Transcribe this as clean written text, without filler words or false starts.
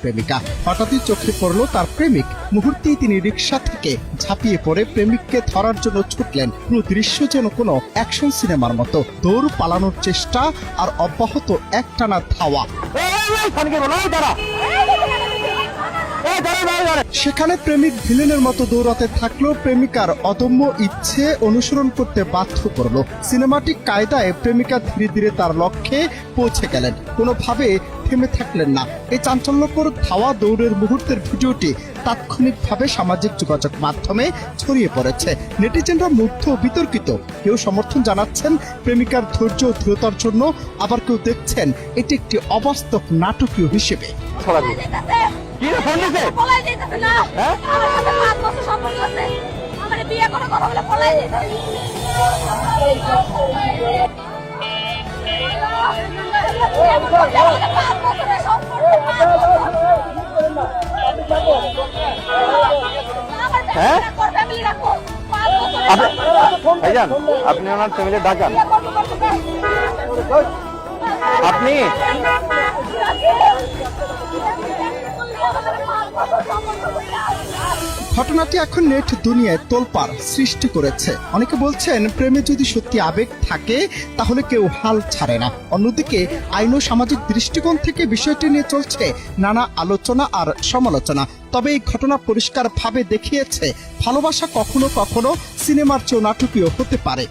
প্রেমিকা হঠাৎই চোখে পড়ল তার প্রেমিক। মুহূর্তেই তিনি রিকশা থেকে ঝাঁপিয়ে পড়ে প্রেমিককে ধরার জন্য ছুটলেন। পুরো দৃশ্য যেন কোনো অ্যাকশন সিনেমার মতো। দৌড়, পালানোর চেষ্টা আর অব্যাহত একটানা ধাওয়া। সেখানে প্রেমিক ভিলেনের মতো দৌড়াতে থাকলেও প্রেমিকার অদম্য ইচ্ছে অনুসরণ করতে বাধ্য করলো। সিনেমাটিক কায়দায় প্রেমিকা ধীরে ধীরে তার লক্ষ্যে পৌঁছে গেলেন, কোনোভাবে থেমে থাকলেন না। এই চাঞ্চল্যকর ধাওয়া দৌড়ের মুহূর্তের ভিডিওটি তাৎক্ষণিকভাবে সামাজিক যোগাযোগ মাধ্যমে ছড়িয়ে পড়েছে। নেটিজেনরা মুগ্ধ ও বিতর্কিত। কেউ সমর্থন জানাচ্ছেন প্রেমিকার ধৈর্য ও দৃঢ়তার জন্য, আবার কেউ দেখছেন এটি একটি অবাস্তব নাটকীয় হিসেবে। আপনি ওনার ফ্যামিলি ডাকান। আপনি ঘটনাটি এখন নেট দুনিয়ায় তোলপাড় সৃষ্টি করেছে। অনেকে বলছেন প্রেমে যদি সত্যি আবেগ থাকে তাহলে কেউ হাল ছাড়ে না। অন্যদিকে আইন ও সামাজিক দৃষ্টিকোণ থেকে বিষয়টি নিয়ে চলছে নানা আলোচনা আর সমালোচনা। তবে এই ঘটনা পরিষ্কারভাবে দেখিয়েছে ভালোবাসা কখনো কখনো সিনেমার চেয়েও নাটকীয় হতে পারে।